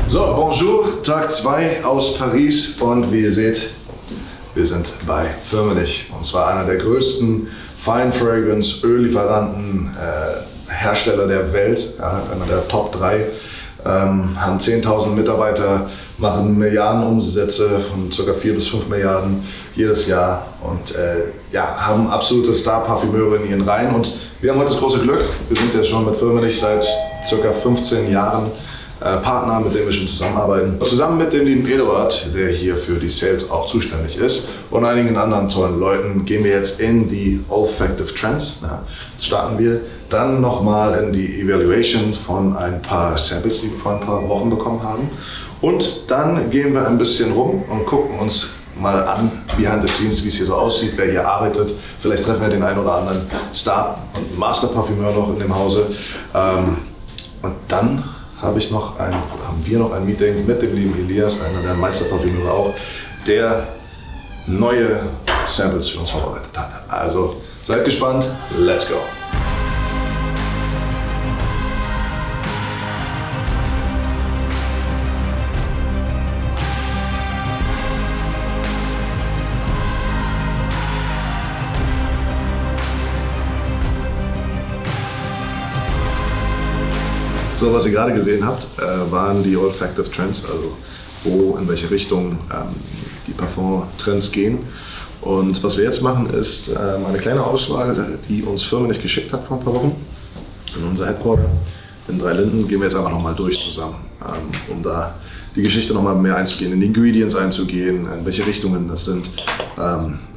So, bonjour, Tag 2 aus Paris und wie ihr seht, wir sind bei Firmenich. Und zwar einer der größten Fine Fragrance Öllieferanten, Hersteller der Welt, einer der Top 3. Haben 10.000 Mitarbeiter, machen Milliardenumsätze von ca. 4 bis 5 Milliarden jedes Jahr und haben absolute Star Parfümeure in ihren Reihen. Und wir haben heute das große Glück, wir sind jetzt schon mit Firmenich seit ca. 15 Jahren Partner, mit dem wir schon zusammenarbeiten. Und zusammen mit dem lieben Eduard, der hier für die Sales auch zuständig ist, und einigen anderen tollen Leuten gehen wir jetzt in die Olfactive Trends. Jetzt starten wir dann nochmal in die Evaluation von ein paar Samples, die wir vor ein paar Wochen bekommen haben. Und dann gehen wir ein bisschen rum und gucken uns mal an, behind the scenes, wie es hier so aussieht, wer hier arbeitet. Vielleicht treffen wir den einen oder anderen Star und Master Parfümeur noch in dem Hause. Und dann haben wir noch ein Meeting mit dem lieben Elias, einer der Master Parfümeure auch, der neue Samples für uns vorbereitet hat. Also seid gespannt, let's go! So, was ihr gerade gesehen habt, waren die Olfactive Trends, also in welche Richtung die Parfum-Trends gehen. Und was wir jetzt machen, ist eine kleine Auswahl, die uns Firmenich geschickt hat vor ein paar Wochen. In unser Headquarter in 3 Linden gehen wir jetzt einfach nochmal durch zusammen, um da die Geschichte nochmal mehr einzugehen, in die Ingredients einzugehen, in welche Richtungen das sind.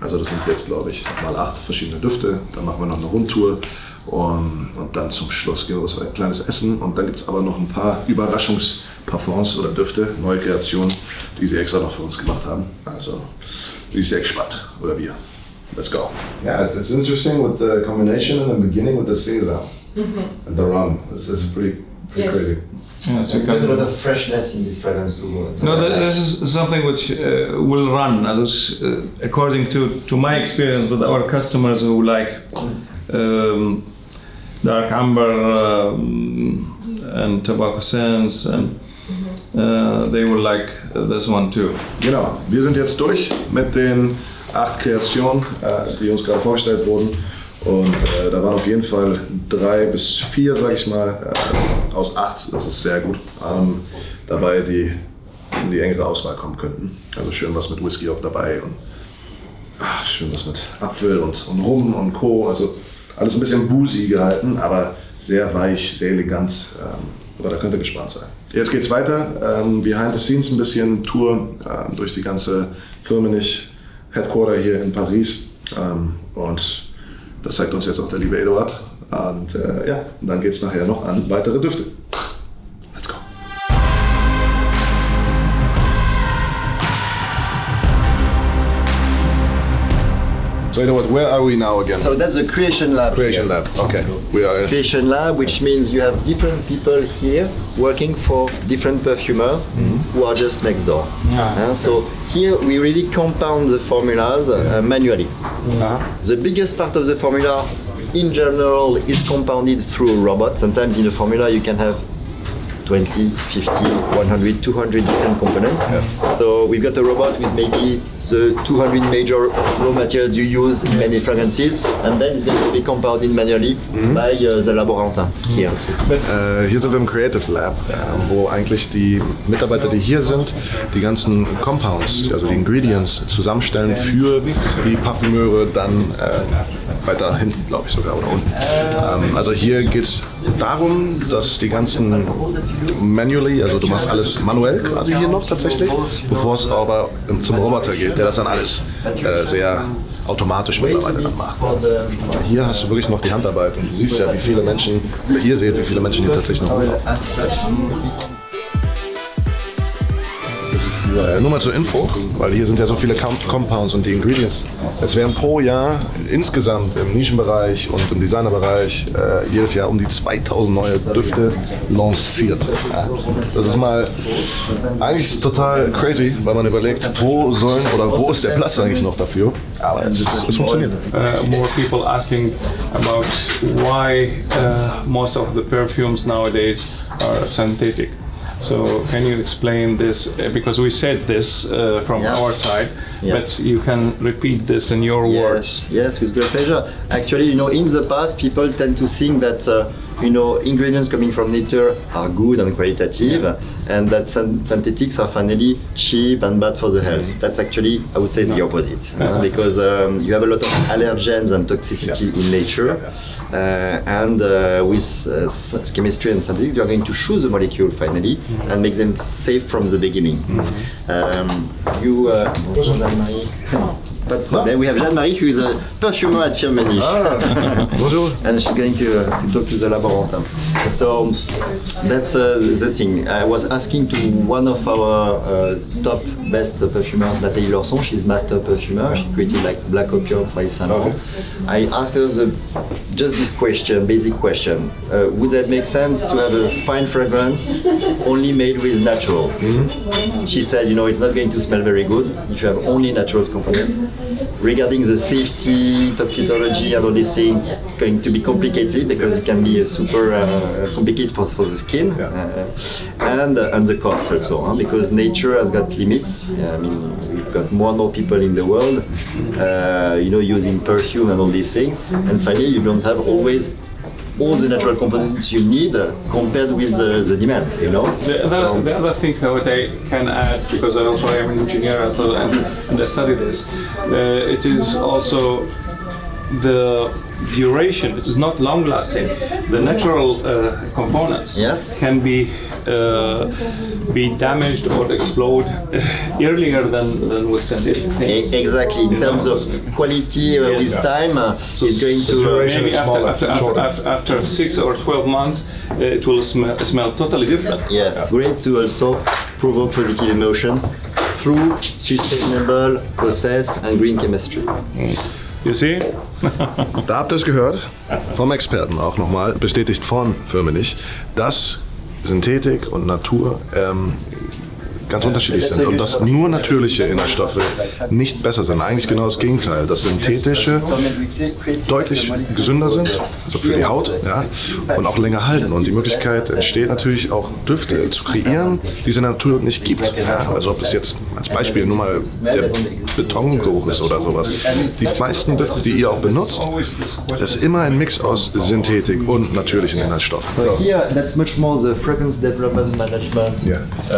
Also das sind jetzt, glaube ich, mal 8 verschiedene Düfte. Dann machen wir noch eine Rundtour. Und dann zum Schluss gehen wir was ein kleines Essen und dann gibt es aber noch ein paar Überraschungsparfums oder Düfte, neue Kreationen, die sie extra noch für uns gemacht haben. Also bin ich sehr gespannt, oder wir. Let's go. Yeah, it's interesting with the combination in the beginning with the sesame and the rum. It's pretty crazy. Yeah, so a lot of freshness in this fragrance too. No, this is something which will run. According to my experience with our customers who like dark amber and tobacco scents, and they will like this one too. Genau, wir sind jetzt durch mit den 8 Kreationen, die uns gerade vorgestellt wurden. Und da waren auf jeden Fall 3 bis 4, sage ich mal, aus 8, das ist sehr gut, dabei, die in die engere Auswahl kommen könnten. Also schön was mit Whisky auch dabei und schön was mit Apfel und Rum und Co. Also alles ein bisschen boozy gehalten, aber sehr weich, sehr elegant. Aber da könnt ihr gespannt sein. Jetzt geht's weiter. Behind the scenes ein bisschen Tour durch die ganze Firmenich Headquarter hier in Paris. Und das zeigt uns jetzt auch der liebe Eduard. Und dann geht's nachher noch an weitere Düfte. Let's go. So Eduard, where are we now again? So that's the creation lab. Creation lab. Okay. We are Creation lab, which means you have different people here working for different perfumers who are just next door. So here we really compound the formulas manually. The biggest part of the formula in general is compounded through a robot. Sometimes in a formula you can have 20, 50, 100, 200 different components. So we've got a robot with maybe the 200 major raw materials you use in many fragrances, and then it's going to be compounded manually by the Laborantin here. Hier sind wir im Creative Lab, wo eigentlich die Mitarbeiter, die hier sind, die ganzen Compounds, also die Ingredients zusammenstellen für die Parfümeure dann weiter hinten, glaube ich sogar, oder unten. Also hier geht es darum, dass die ganzen manually, also du machst alles manuell quasi hier noch tatsächlich, bevor es aber zum Roboter geht, der das dann alles sehr automatisch mittlerweile dann macht. Aber hier hast du wirklich noch die Handarbeit und du siehst ja, wie viele Menschen, oder ihr seht, wie viele Menschen hier tatsächlich noch rumlaufen. Nur mal zur Info, weil hier sind ja so viele Compounds und die Ingredients. Es werden pro Jahr insgesamt im Nischenbereich und im Designerbereich jedes Jahr um die 2000 neue Düfte lanciert. Das ist mal eigentlich total crazy, weil man überlegt, wo ist der Platz eigentlich noch dafür? Aber es funktioniert. More people asking about why most of the perfumes nowadays are synthetic. So can you explain this? Because we said this from our side, but you can repeat this in your words. Yes, with great pleasure. Actually, in the past, people tend to think that ingredients coming from nature are good and qualitative, and that synthetics are finally cheap and bad for the health. That's actually, I would say, the opposite, because you have a lot of allergens and toxicity in nature, and with chemistry and synthetics, you are going to choose the molecule finally and make them safe from the beginning. But then we have Jeanne-Marie, who is a perfumer at Firmenich. Bonjour. And she's going to talk to the laborantin. So that's the thing. I was asking to one of our top best perfumers, Nathalie Lorson. She's Master Parfümeur. She created like Black Opium for Yves Saint Laurent. I asked her just this question, basic question. Would that make sense to have a fine fragrance only made with naturals? She said, it's not going to smell very good if you have only naturals components. Regarding the safety, toxicology, and all these things, it's going to be complicated because it can be super complicated for the skin, and the cost also, because nature has got limits. We've got more and more people in the world, using perfume and all these things, and finally you don't have always all the natural components you need compared with the demand, The other thing that I can add, because I also am an engineer and I study this, it is also the duration. It is not long lasting. The natural components can be damaged or explode earlier than with synthetic things. Exactly. In terms of quality with time, it's going to maybe after 6 or 12 months, it will smell totally different. Yes, great to also provoke positive emotion through sustainable process and green chemistry. You see? Da habt ihr es gehört, vom Experten auch nochmal, bestätigt von Firmenich, dass Synthetik und Natur ganz unterschiedlich sind und dass nur natürliche Inhaltsstoffe nicht besser sind. Eigentlich genau das Gegenteil, dass synthetische deutlich gesünder sind, also für die Haut, und auch länger halten. Und die Möglichkeit entsteht natürlich auch Düfte zu kreieren, die es in der Natur nicht gibt. Also ob es jetzt als Beispiel nur mal der Betongeruch ist oder sowas. Die meisten Düfte, die ihr auch benutzt, das ist immer ein Mix aus Synthetik und natürlichen Inhaltsstoffen. So here, that's much more the fragrance development management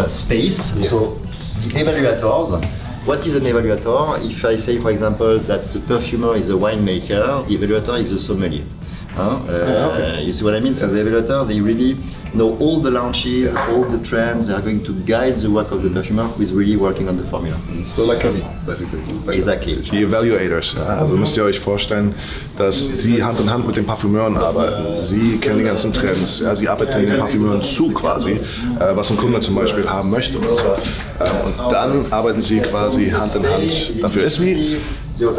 space. So the evaluators. What is an evaluator? If I say, for example, that the perfumer is a winemaker, the evaluator is a sommelier. You see what I mean? So the evaluators, they really know all the launches, all the trends. They are going to guide the work of the perfumer who is really working on the formula. So like me, basically. Exactly. Die Evaluators, also müsst ihr euch vorstellen, dass sie Hand in Hand mit den Parfümeuren arbeiten. Sie kennen die ganzen Trends, sie arbeiten den Parfümeuren zu quasi, was ein Kunde zum Beispiel haben möchte oder so. Und dann arbeiten sie quasi Hand in Hand. Dafür ist wie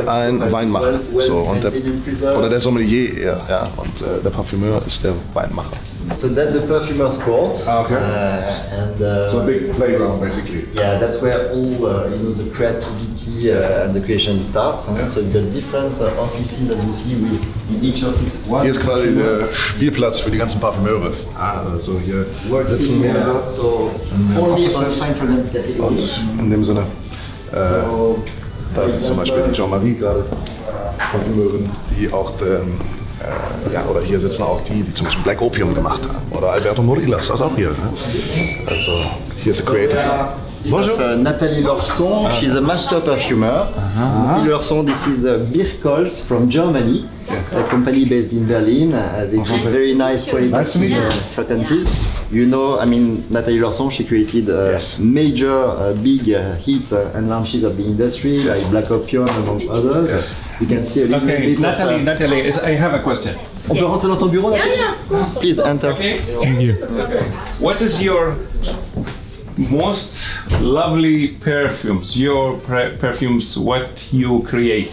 ein Weinmacher, oder der Sommelier eher, und der Parfümeur ist der Weinmacher. So that's the perfumer's court. Okay. So a big playground, basically. Yeah, that's where all the creativity and the creation starts. So you've got different offices that you see in each office. Hier ist quasi der Spielplatz für die ganzen Parfümeure. Also hier sitzen mehrere Offices und in dem Sinne, da sitzt zum Beispiel die Jean-Marie gerade, Parfümeurin, die auch oder hier sitzen auch die zum Beispiel Black Opium gemacht haben. Oder Alberto Morillas, das ist auch hier. Also hier ist der Creative. Bonjour. Nathalie Lorson, she's a master perfumer. Nathalie Lorson, this is Birkholz from Germany, a company based in Berlin. They do very nice quality fragrances. Nathalie Lorson, she created major big hit and launches of the industry, like Black Opium among others. Yes. You can see a little bit Nathalie, I have a question. On peut rentrer dans ton bureau, Nathalie? Yeah. Please enter. Okay. Thank you. What is your most lovely perfumes? Your perfumes, what you create?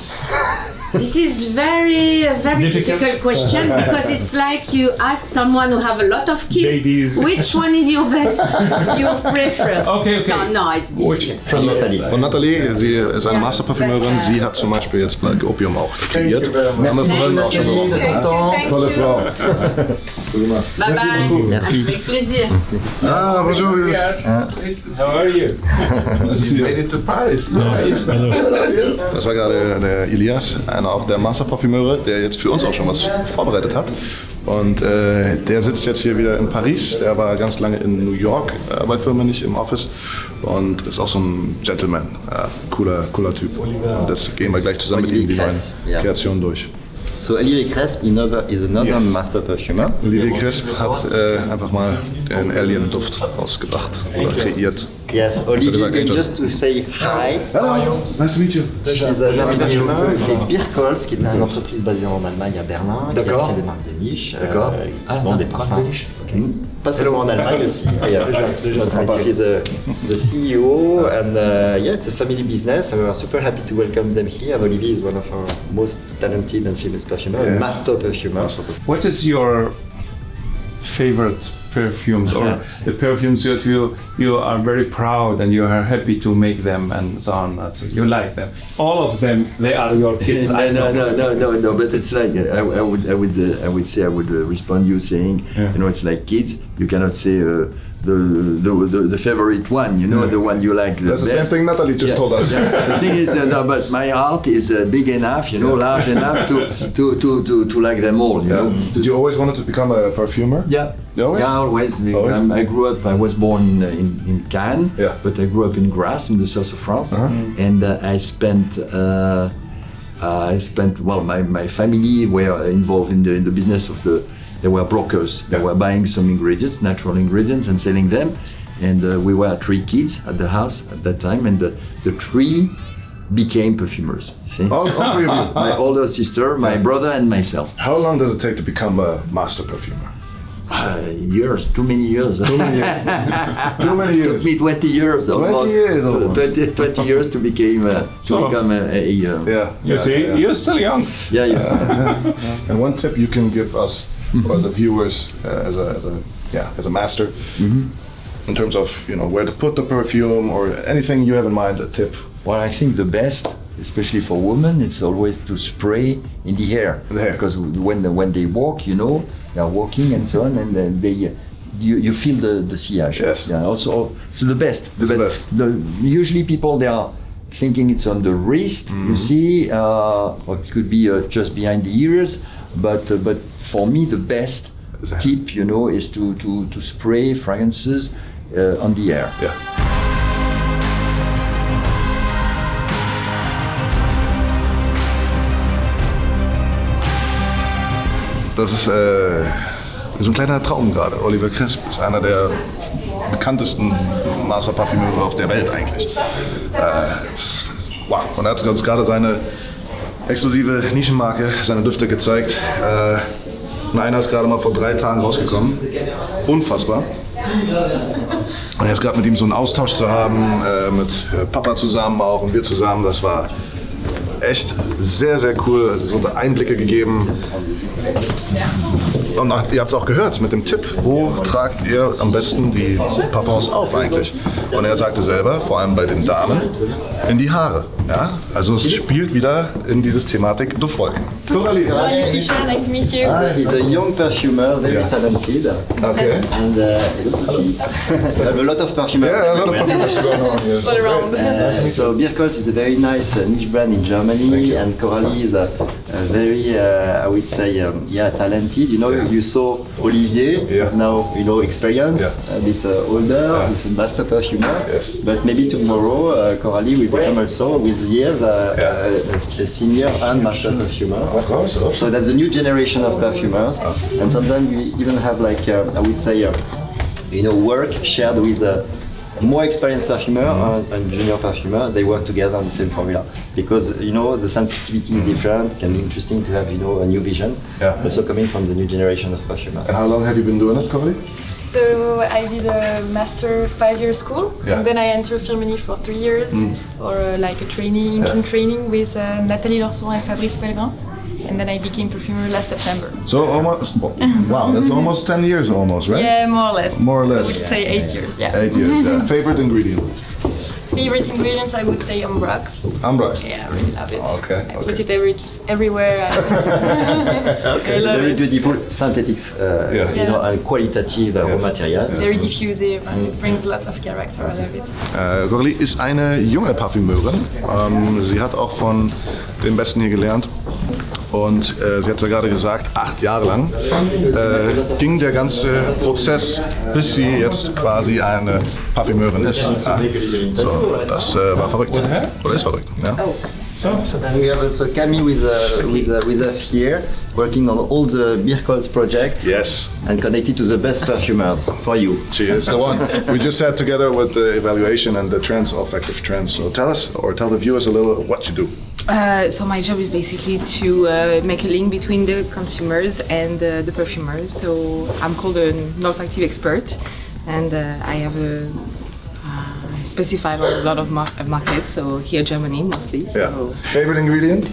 This is very difficult question because it's like you ask someone who have a lot of kids, Babies. which one is your best, your preference? Okay. So no, it's difficult. From Nathalie. Von Nathalie, sie ist eine Master Parfümeurin. Sie hat zum Beispiel jetzt Black Opium auch kreiert. Haben wir vorhin auch schon Nathalie, Thank Tolle you. Frau. Bye bye. Merci. Avec plaisir. Ah, bonjour. How are you? You made it to Paris. Das war gerade der Elias, einer auch der Master Parfümeure, der jetzt für uns auch schon was vorbereitet hat. Und der sitzt jetzt hier wieder in Paris. Der war ganz lange in New York bei Firmenich im Office und ist auch so ein Gentleman, cooler Typ. Und das gehen wir gleich zusammen mit ihm die neuen Kreationen durch. So Olivier Cresp is another Master Parfümeur. Olivier Cresp hat einfach mal den Alien-Duft rausgebracht oder kreiert. Yes, Olivier, just to say hi. Hello, nice to meet you. She's a Master Parfümeur. C'est Birkholz, qui est une entreprise basée en Allemagne, à Berlin, qui a créé des marques de niche, qui vend des parfums. Pas seulement en Allemagne aussi. She's the CEO, and yeah, it's a family business, and we are super happy to welcome them here. And Olivier is one of our most talented and famous perfumeurs, Master Parfümeur. What is your favorite perfumes, or the perfumes that you are very proud and you are happy to make them and so on? You like them. All of them, they are your kids. No. But it's like I would say I would respond you saying, you know, it's like kids. You cannot say the favorite one. You know, the one you like the That's best. the same thing Nathalie just told us. The thing is, no, but my heart is big enough, you know, large enough to like them all. You know. Did you always wanted to become a perfumer? Yeah. Always? Yeah, always. Always? I grew up. I was born in Cannes, but I grew up in Grasse, in the south of France, and I spent. Well, my family were involved in the business of They were brokers. They were buying some ingredients, natural ingredients, and selling them. And we were 3 kids at the house at that time, and the 3 became perfumers. See? All 3 of you? My older sister, my brother, and myself. How long does it take to become a master perfumer? Years, too many years. Too many years. Too many It years. took me 20 years almost. 20 years to become a Yeah. You see, you're still young. yeah, yes. And one tip you can give us or the viewers as a master in terms of where to put the perfume or anything you have in mind, a tip. Well, I think the best, especially for women, it's always to spray in the hair. The hair. Because when they walk, they are walking and so on, and then you feel the sillage. Yes. Yeah. Also, it's the best. It's the best. Usually people, they are thinking it's on the wrist, you see, or it could be just behind the ears. But for me, the best tip, is to spray fragrances on the air. Yeah. Das ist so ein kleiner Traum gerade. Olivier Cresp ist einer der bekanntesten Master Parfümeure auf der Welt eigentlich. Wow. Und er hat uns gerade seine exklusive Nischenmarke, seine Düfte gezeigt. Und einer ist gerade mal vor 3 Tagen rausgekommen. Unfassbar. Und jetzt gerade mit ihm so einen Austausch zu haben, mit Papa zusammen auch und wir zusammen, das war echt sehr, sehr cool. So Einblicke gegeben. Und ihr habt es auch gehört mit dem Tipp, wo tragt ihr am besten die Parfums auf eigentlich? Und er sagte selber, vor allem bei den Damen, in die Haare. Ja? Also es spielt wieder in dieses Thematik Duftwolken. Coralie. Hi, Misha, nice to meet you. He's a young perfumer, very talented. Okay. And you have a lot of perfumers. Yeah, a lot of perfumers going on here. All around. So Birkholz is a very nice niche brand in Germany, and Coralie is a very, I would say, talented. You saw Olivier is now, experienced, a bit older. He's a master perfumer. Yes. But maybe tomorrow, Coralie will become also, with years, a senior and master perfumer. Of course. So that's a new generation of perfumers, and sometimes we even have I would say, work shared with a more experienced perfumer and junior perfumer. They work together on the same formula because the sensitivity is different. It can be interesting to have a new vision. Yeah. Also coming from the new generation of perfumers. And how long have you been doing it, Coralie? So I did a master 5-year school, and then I entered Firmenich for 3 years, or like a training with Nathalie Lorson and Fabrice Pellegrin. and then I became Parfumeur last September. So almost, wow, that's almost 10 years almost, right? Yeah, more or less. More or less. I would say 8 years, yeah. 8 years, yeah. Favorite ingredient? Favorite ingredients, I would say Ambrax. Ambrax? Yeah, I really love it. Okay, I put it everywhere. Okay, I so love very it. beautiful synthetics, Yeah. you know, and qualitative raw material. Very diffusive and it brings lots of character. I love it. Coralie ist eine junge Parfümeurin. Sie hat auch von den Besten hier gelernt. Und sie hat es ja gerade gesagt, 8 Jahre lang ging der ganze Prozess, bis sie jetzt quasi eine Parfümeurin ist. Ja. So, das war verrückt. Oder ist verrückt. Ja. And we have also Camille with us here, working on all the Birkholz projects. Yes. And connected to the best perfumers for you. She is the one. We just sat together with the evaluation and the trends, effective trends. So tell us, or tell the viewers a little what you do. So my job is basically to make a link between the consumers and the perfumers. So I'm called an olfactive expert, and I have specified on a lot of markets. So here Germany mostly. So. Yeah. Favorite ingredient?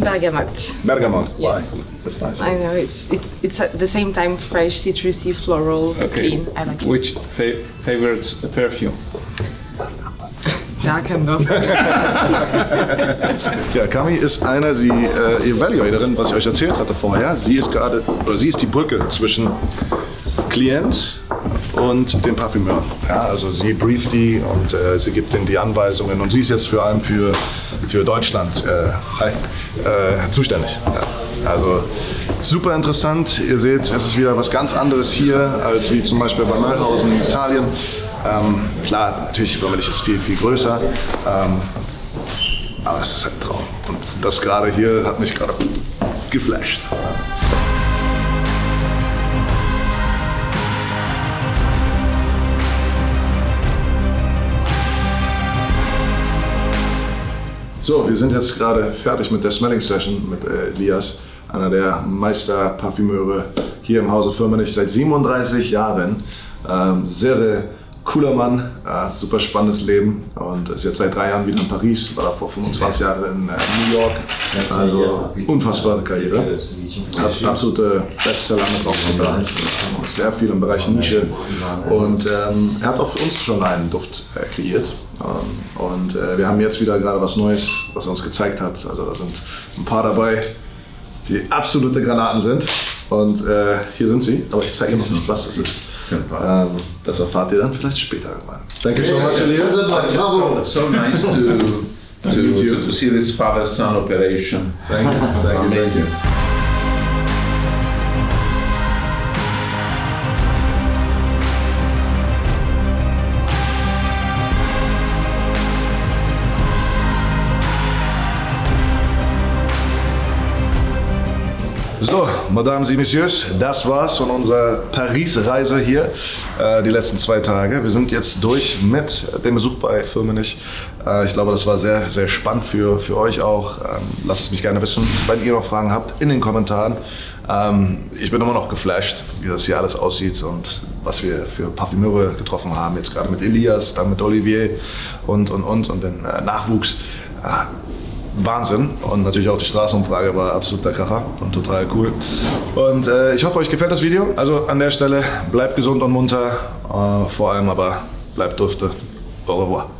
Bergamot. Bergamot. Yes. Why? That's nice. I know it's at the same time fresh, citrusy, floral, clean. I like it. Which favorite perfume? Bergamot. Ja, Cami ist eine, die Evaluatorin, was ich euch erzählt hatte vorher. Sie ist gerade, oder sie ist die Brücke zwischen Klient und dem Parfümeur. Ja, also sie brieft die und sie gibt ihnen die Anweisungen und sie ist jetzt vor allem für Deutschland zuständig. Ja, also super interessant. Ihr seht, es ist wieder was ganz anderes hier als wie zum Beispiel bei Neuhausen in Italien. Klar, natürlich Firmenich ist viel, viel größer, aber es ist halt ein Traum. Und das gerade hier hat mich gerade geflasht. So, wir sind jetzt gerade fertig mit der Smelling Session mit Elias, einer der Meister Parfümeure hier im Hause Firmenich seit 37 Jahren. Sehr, sehr cooler Mann, super spannendes Leben und ist jetzt seit 3 Jahren wieder in Paris, war davor 25 Jahre in New York, also unfassbare Karriere, hat absolute Bestseller mit rausgebracht, sehr viel im Bereich Nische und er hat auch für uns schon einen Duft kreiert und wir haben jetzt wieder gerade was Neues, was er uns gezeigt hat, also da sind ein paar dabei, die absolute Granaten sind und hier sind sie, aber ich zeige noch nicht, was das ist. Das erfahrt ihr dann vielleicht später irgendwann. Thank you so much, Elias. So nice to see this father-son operation. Thank you. It's amazing. So, Mesdames et Messieurs, das war's von unserer Paris-Reise hier, die letzten 2 Tage. Wir sind jetzt durch mit dem Besuch bei Firmenich. Ich glaube, das war sehr, sehr spannend für euch auch. Lasst es mich gerne wissen, wenn ihr noch Fragen habt, in den Kommentaren. Ich bin immer noch geflasht, wie das hier alles aussieht und was wir für Parfümeure getroffen haben. Jetzt gerade mit Elias, dann mit Olivier und den Nachwuchs. Wahnsinn und natürlich auch die Straßenumfrage war absoluter Kracher und total cool. Und ich hoffe, euch gefällt das Video. Also an der Stelle bleibt gesund und munter, vor allem aber bleibt dufte. Au revoir.